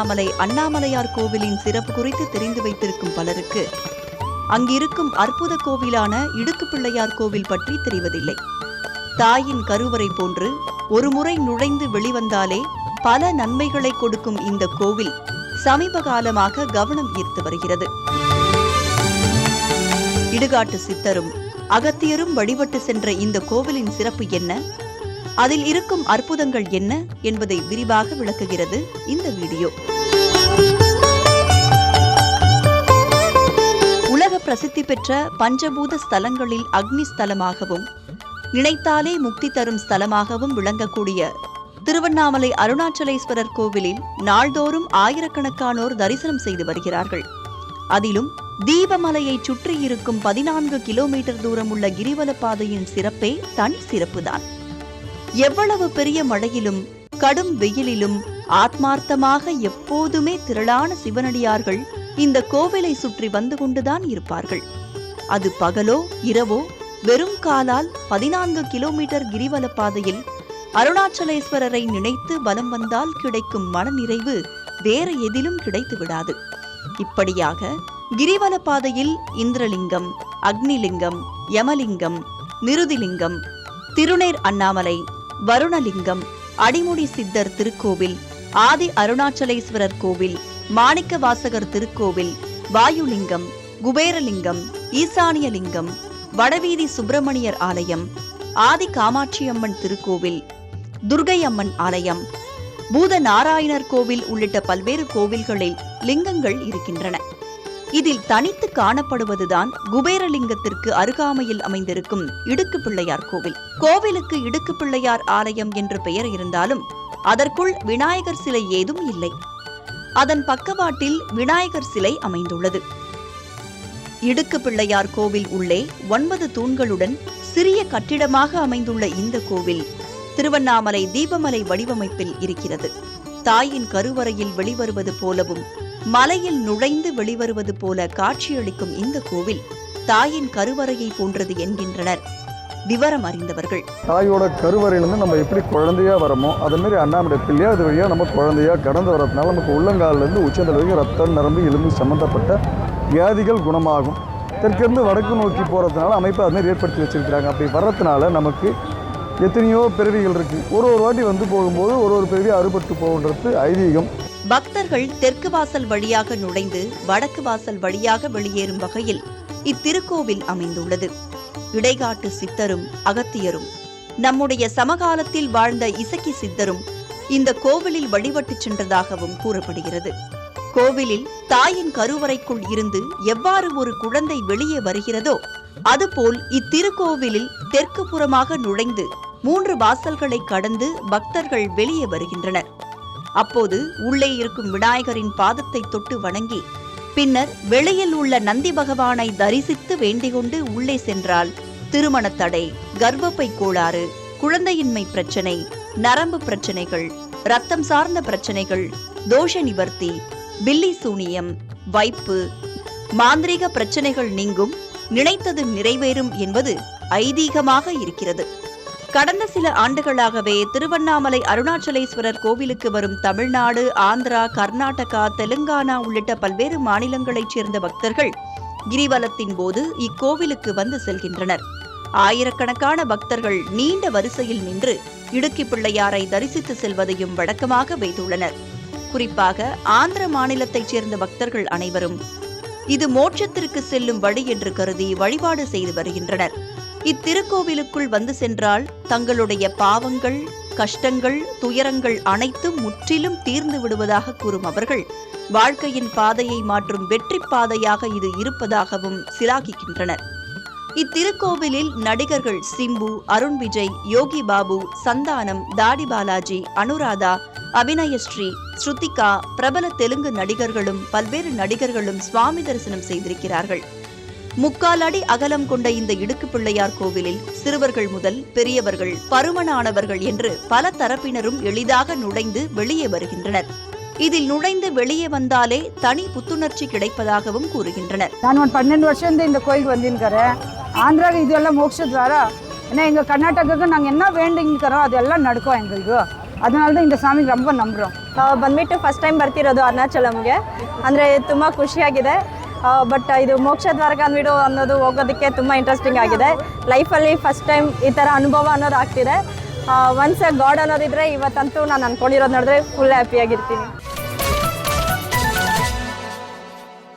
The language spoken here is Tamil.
திருவண்ணாமலை அண்ணாமலையார் கோவிலின் சிறப்பு குறித்து தெரிந்து வைத்திருக்கும் பலருக்கு அங்கிருக்கும் அற்புத கோவிலான இடுக்கு பிள்ளையார் கோவில் பற்றி தெரிவதில்லை. தாயின் கருவறை போன்று ஒருமுறை நுழைந்து வெளிவந்தாலே பல நன்மைகளை கொடுக்கும் இந்த கோவில் சமீப காலமாக கவனம் ஈர்த்து வருகிறது. இடுகாட்டு சித்தரும் அகத்தியரும் வழிபட்டு சென்ற இந்த கோவிலின் சிறப்பு என்ன, அதில் இருக்கும் அற்புதங்கள் என்ன என்பதை விரிவாக விளக்குகிறது இந்த வீடியோ. உலக பிரசித்தி பெற்ற பஞ்சபூத ஸ்தலங்களில் அக்னி ஸ்தலமாகவும் நினைத்தாலே முக்தி தரும் ஸ்தலமாகவும் விளங்கக்கூடிய திருவண்ணாமலை அருணாச்சலேஸ்வரர் கோவிலில் நாள்தோறும் ஆயிரக்கணக்கானோர் தரிசனம் செய்து வருகிறார்கள். அதிலும் தீபமலையை சுற்றி இருக்கும் 14 கிலோமீட்டர் தூரம் உள்ள கிரிவல பாதையின் சிறப்பே தனி சிறப்புதான். எவ்வளவு பெரிய மழையிலும் கடும் வெயிலிலும் ஆத்மார்த்தமாக எப்போதுமே திரளான சிவனடியார்கள் இந்த கோவிலை சுற்றி வந்து கொண்டுதான் இருப்பார்கள். அது பகலோ இரவோ வெறும் காலால் 14 கிலோமீட்டர் கிரிவல பாதையில் அருணாச்சலேஸ்வரரை நினைத்து வலம் வந்தால் கிடைக்கும் மனநிறைவு வேற எதிலும் கிடைத்து விடாது. இப்படியாக கிரிவல பாதையில் இந்திரலிங்கம், அக்னிலிங்கம், யமலிங்கம், நிருதிலிங்கம், திருநேர் அண்ணாமலை, வருணலிங்கம், அடிமுடி சித்தர் திருக்கோவில், ஆதி அருணாச்சலேஸ்வரர் கோவில், மாணிக்க வாசகர் திருக்கோவில், வாயுலிங்கம், குபேரலிங்கம், ஈசானியலிங்கம், வடவீதி சுப்பிரமணியர் ஆலயம், ஆதி காமாட்சியம்மன் திருக்கோவில், துர்கை அம்மன் ஆலயம், பூத நாராயணர் கோவில் உள்ளிட்ட பல்வேறு கோவில்களில் லிங்கங்கள் இருக்கின்றன. இதில் தனித்து காணப்படுவதுதான் குபேரலிங்கத்திற்கு அருகாமையில் அமைந்திருக்கும் இடுக்கு பிள்ளையார் கோவில். கோவிலுக்கு இடுக்கு பிள்ளையார் ஆலயம் என்று பெயர் இருந்தாலும் அதற்குள் விநாயகர் சிலை ஏதும் இல்லை. அதன் பக்கவாட்டில் விநாயகர் சிலை அமைந்துள்ளது. இடுக்கு பிள்ளையார் கோவில் உள்ளே 9 தூண்களுடன் சிறிய கட்டிடமாக அமைந்துள்ள இந்த கோவில் திருவண்ணாமலை தீபமலை வடிவமைப்பில் இருக்கிறது. தாயின் கருவறையில் வெளிவருவது போலவும் மலையில் நுழைந்து வெளிவருவது போல காட்சியளிக்கும் இந்த கோவில் தாயின் கருவறையை போன்றது என்கின்றனர் விவரம் அறிந்தவர்கள். தாயோட கருவறையிலிருந்து நம்ம எப்படி குழந்தையா வரமோ அதே மாதிரி அண்ணாமலை பிள்ளையா அது வழியா நம்ம குழந்தையா கடந்து வரதுனால நமக்கு உள்ளங்காலிலிருந்து உச்சந்தலை வரைக்கும் ரத்தம், நரம்பு, எலும்பு சம்பந்தப்பட்ட வியாதிகள் குணமாகும். தெற்கிருந்து வடக்கு நோக்கி போகிறதுனால அமைப்பை அதுமாதிரி ஏற்படுத்தி வச்சிருக்கிறாங்க. அப்படி வர்றதுனால நமக்கு எத்தனையோ பிறவிகள் இருக்கு. ஒரு வாட்டி வந்து போகும்போது ஒரு பிறவி அறுபட்டு போகின்றது ஐதீகம். பக்தர்கள் தெற்கு வாசல் வழியாக நுழைந்து வடக்கு வாசல் வழியாக வெளியேறும் வகையில் இத்திருக்கோவில் அமைந்துள்ளது. இடைகாட்டு சித்தரும் அகத்தியரும் நம்முடைய சமகாலத்தில் வாழ்ந்த இசக்கி சித்தரும் இந்த கோவிலில் வழிபட்டு சென்றதாகவும் கூறப்படுகிறது. கோவிலில் தாயின் கருவறைக்குள் இருந்து எவ்வாறு ஒரு குழந்தை வெளியே வருகிறதோ அதுபோல் இத்திருக்கோவிலில் தெற்கு புறமாக நுழைந்து 3 வாசல்களை கடந்து பக்தர்கள் வெளியே வருகின்றனர். அப்போது உள்ளே இருக்கும் விநாயகரின் பாதத்தை தொட்டு வணங்கி பின்னர் வெளியில் உள்ள நந்தி பகவானை தரிசித்து வேண்டிக்கொண்டு உள்ளே சென்றால் திருமண தடை, கர்ப்பப்பை கோளாறு, குழந்தையின்மை பிரச்சனை, நரம்பு பிரச்சனைகள், ரத்தம் சார்ந்த பிரச்சனைகள், தோஷ நிவர்த்தி, பில்லி சூனியம், வைப்பு, மாந்திரீக பிரச்சனைகள் நீங்கும், நினைத்தது நிறைவேறும் என்பது ஐதீகமாக இருக்கிறது. கடந்த சில ஆண்டுகளாகவே திருவண்ணாமலை அருணாச்சலேஸ்வரர் கோவிலுக்கு வரும் தமிழ்நாடு, ஆந்திரா, கர்நாடகா, தெலுங்கானா உள்ளிட்ட பல்வேறு மாநிலங்களைச் சேர்ந்த பக்தர்கள் கிரிவலத்தின் போது இக்கோவிலுக்கு வந்து செல்கின்றனர். ஆயிரக்கணக்கான பக்தர்கள் நீண்ட வரிசையில் நின்று இடுக்கி பிள்ளையாரை தரிசித்து செல்வதையும் வழக்கமாக வைத்துள்ளனர். குறிப்பாக ஆந்திர மாநிலத்தைச் சேர்ந்த பக்தர்கள் அனைவரும் இது மோட்சத்திற்கு செல்லும் வழி என்று கருதி வழிபாடு செய்து வருகின்றனர். இத்திருக்கோவிலுக்குள் வந்து சென்றால் தங்களுடைய பாவங்கள், கஷ்டங்கள், துயரங்கள் அனைத்தும் முற்றிலும் தீர்ந்து விடுவதாக கூறும் அவர்கள் வாழ்க்கையின் பாதையை மாற்றும் வெற்றி பாதையாக இது இருப்பதாகவும் சிலாகிக்கின்றனர். இத்திருக்கோவிலில் நடிகர்கள் சிம்பு, அருண் விஜய், யோகி பாபு, சந்தானம், தாடி பாலாஜி, அனுராதா, அபிநயஸ்ரீ, ஸ்ருதிகா, பிரபல தெலுங்கு நடிகர்களும் பல்வேறு நடிகர்களும் சுவாமி தரிசனம் செய்திருக்கிறார்கள். 3/4 அடி அகலம் கொண்ட இந்த இடுக்கு பிள்ளையார் கோவிலில் சிறுவர்கள் முதல் பெரியவர்கள், பருமனானவர்கள் என்று பல தரப்பினரும் எளிதாக நுழைந்து வெளியே வருகின்றனர். இதில் நுழைந்து வெளியே வந்தாலே தனி புத்துணர்ச்சி கிடைப்பதாகவும் கூறுகின்றனர். நான் 12 வருஷம் இந்த கோயிலுக்கு வந்திருக்கிறேன். ஆந்திராவில் இதெல்லாம் மோட்ச துவாரா. ஏன்னா எங்கள் கர்நாடகாவுக்கு நாங்கள் என்ன வேண்டிங்கிறோம் அதெல்லாம் நடக்கும் எங்களுக்கு. அதனால தான் இந்த சாமி ரொம்ப நம்புகிறோம். ಬಂದ್ಬಿಟ್ಟು ಫಸ್ಟ್ ಟೈಮ್ ಬರ್ತಿರೋದು ಅರುಣಾಚಲಂಗೆ. ಅಂದರೆ ತುಂಬ ಖುಷಿಯಾಗಿದೆ. ಬಟ್ ಇದು ಮೋಕ್ಷ ದ್ವಾರಕ ಅಂದ್ಬಿಟ್ಟು ಅನ್ನೋದು ಹೋಗೋದಕ್ಕೆ ತುಂಬ ಇಂಟ್ರೆಸ್ಟಿಂಗ್ ಆಗಿದೆ. ಲೈಫಲ್ಲಿ ಫಸ್ಟ್ ಟೈಮ್ ಈ ಥರ ಅನುಭವ ಅನ್ನೋದು ಆಗ್ತಿದೆ. ಒನ್ಸ್ ಗಾಡ್ ಅನ್ನೋದಿದ್ರೆ ಇವತ್ತಂತೂ ನಾನು ಅಂದ್ಕೊಂಡಿರೋದು ನೋಡಿದ್ರೆ ಫುಲ್ ಹ್ಯಾಪಿಯಾಗಿರ್ತೀನಿ.